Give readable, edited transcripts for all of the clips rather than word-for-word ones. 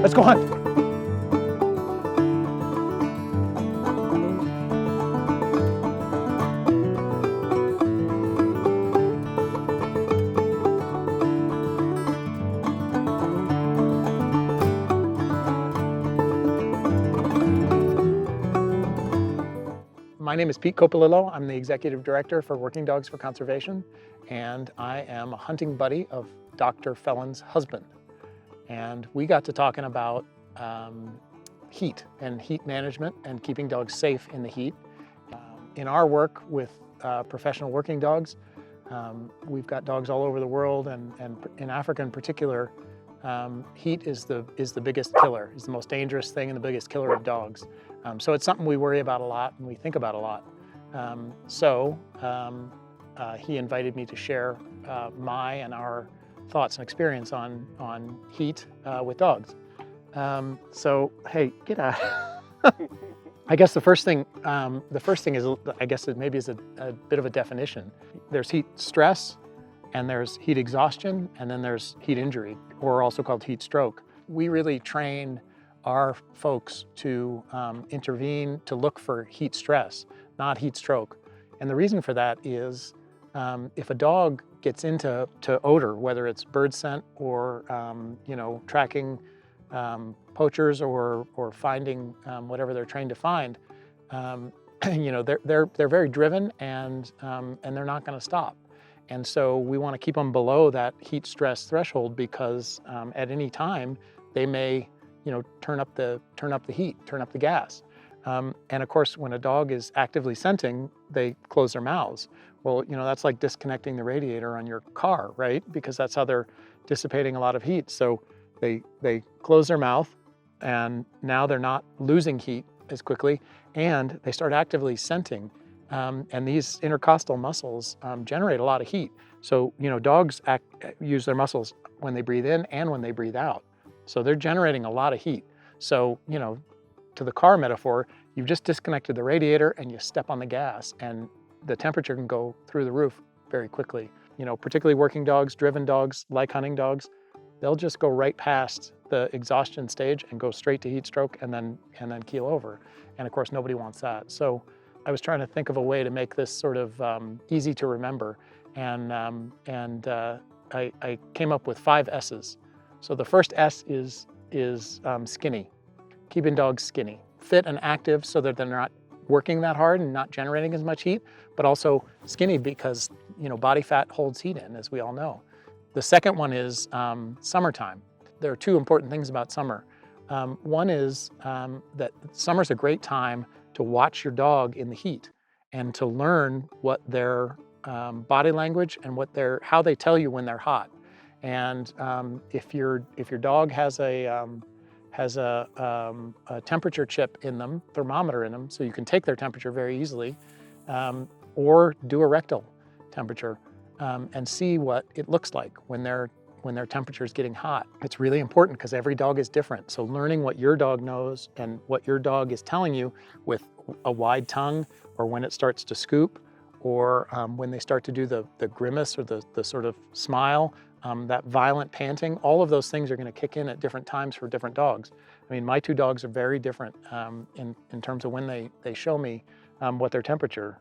Let's go hunt. My name is Pete Coppolillo. I'm the Executive Director for Working Dogs for Conservation, and I am a hunting buddy of Dr. Felon's husband. And we got to talking about heat and heat management and keeping dogs safe in the heat. In our work with professional working dogs, we've got dogs all over the world, and in Africa in particular, heat is the biggest killer, is the most dangerous thing and the biggest killer of dogs. So it's something we worry about a lot and we think about a lot. He invited me to share my and our thoughts and experience on heat with dogs. So hey, get out. I guess the first thing is, I guess it maybe is a bit of a definition. There's heat stress, and there's heat exhaustion, and then there's heat injury, or also called heat stroke. We really train our folks to intervene, to look for heat stress, not heat stroke. And the reason for that is if a dog gets into odor, whether it's bird scent or tracking poachers or finding whatever they're trained to find, they're very driven, and they're not going to stop. And so we want to keep them below that heat stress threshold, because at any time they may turn up the heat, turn up the gas. And of course, when a dog is actively scenting, they close their mouths. Well, that's like disconnecting the radiator on your car, right? Because that's how they're dissipating a lot of heat. So they close their mouth, and now they're not losing heat as quickly, and they start actively scenting. And these intercostal muscles generate a lot of heat. So, dogs use their muscles when they breathe in and when they breathe out. So they're generating a lot of heat. So, to the car metaphor, you've just disconnected the radiator and you step on the gas, and the temperature can go through the roof very quickly. Particularly working dogs, driven dogs, like hunting dogs, they'll just go right past the exhaustion stage and go straight to heat stroke and then keel over. And of course, nobody wants that. So I was trying to think of a way to make this sort of easy to remember. And I came up with 5 S's. So the first S is skinny, keeping dogs skinny, fit and active so that they're not working that hard and not generating as much heat, but also skinny because body fat holds heat in, as we all know. The second one is summertime. There are 2 important things about summer. One is that summer's a great time to watch your dog in the heat and to learn what their body language and how they tell you when they're hot. And if your dog has a temperature chip in them, thermometer in them, so you can take their temperature very easily, or do a rectal temperature and see what it looks like when their temperature is getting hot. It's really important because every dog is different. So learning what your dog knows and what your dog is telling you with a wide tongue, or when it starts to scoop, or when they start to do the grimace or the sort of smile, that violent panting, all of those things are going to kick in at different times for different dogs. I mean, my 2 dogs are very different in terms of when they show me what their temperature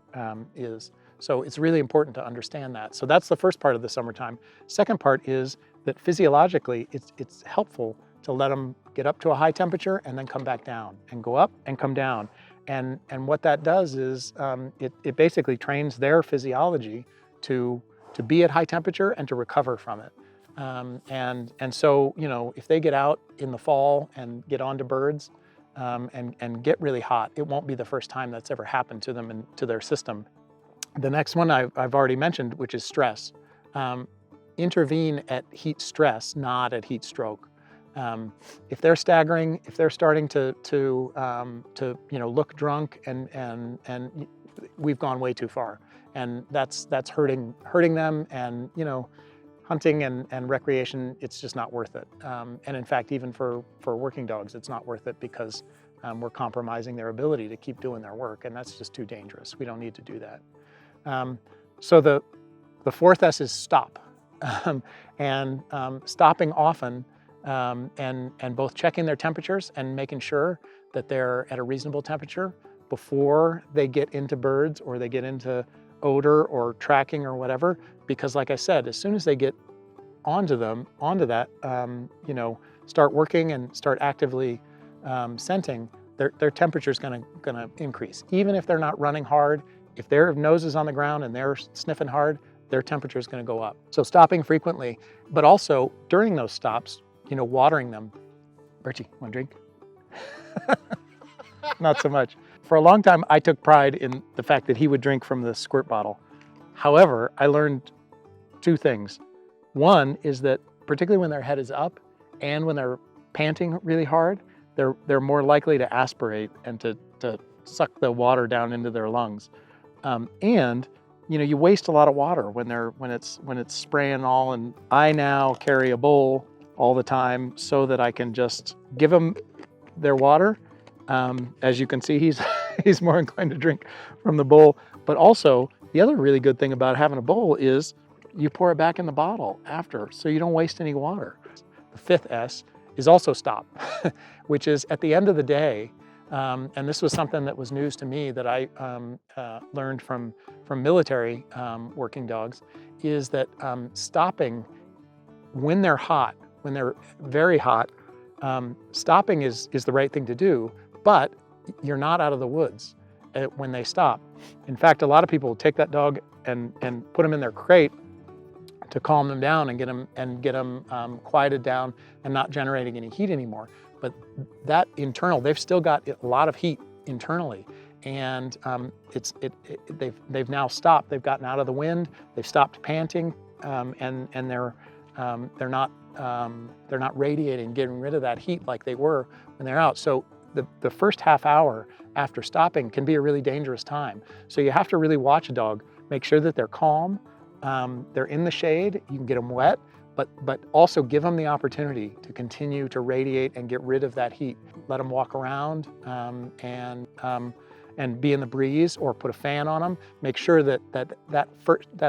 is. So it's really important to understand that. So that's the first part of the summertime. Second part is that physiologically, it's helpful to let them get up to a high temperature and then come back down, and go up and come down. And what that does is it basically trains their physiology to be at high temperature and to recover from it. And so, if they get out in the fall and get onto birds and get really hot, it won't be the first time that's ever happened to them and to their system. The next one I've already mentioned, which is stress. Intervene at heat stress, not at heat stroke. If they're staggering, if they're starting to look drunk, and we've gone way too far, and that's hurting them, and hunting and recreation, it's just not worth it. And in fact, even for working dogs, it's not worth it, because we're compromising their ability to keep doing their work, and that's just too dangerous. We don't need to do that. So the fourth S is stop. Stopping often and both checking their temperatures and making sure that they're at a reasonable temperature before they get into birds or they get into odor or tracking or whatever. Because like I said, as soon as they get onto that, you know, start working and start actively scenting, their temperature is gonna increase. Even if they're not running hard, if their nose is on the ground and they're sniffing hard, their temperature is gonna go up. So stopping frequently, but also during those stops, you know, watering them. Bertie, want a drink? Not so much. For a long time, I took pride in the fact that he would drink from the squirt bottle. However, I learned two things. One is that particularly when their head is up and when they're panting really hard, they're more likely to aspirate and to suck the water down into their lungs. And you know, you waste a lot of water when it's spraying all. And I now carry a bowl all the time so that I can just give them their water. As you can see, he's more inclined to drink from the bowl. But also, the other really good thing about having a bowl is you pour it back in the bottle after, so you don't waste any water. The fifth S is also stop, which is at the end of the day, and this was something that was news to me that I learned from military working dogs, is that stopping when they're hot, when they're very hot, stopping is the right thing to do, but you're not out of the woods when they stop. In fact, a lot of people take that dog and put them in their crate to calm them down and get them quieted down and not generating any heat anymore. But that internal, they've still got a lot of heat internally, and they've now stopped. They've gotten out of the wind. They've stopped panting, and they're not radiating, getting rid of that heat like they were when they're out. So the first half hour after stopping can be a really dangerous time. So you have to really watch a dog, make sure that they're calm. They're in the shade, you can get them wet, but also give them the opportunity to continue to radiate and get rid of that heat. Let them walk around and be in the breeze, or put a fan on them. Make sure that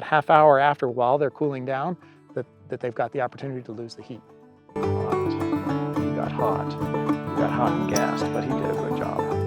half hour after, while they're cooling down, that they've got the opportunity to lose the heat. He got hot and gassed, but he did a good job.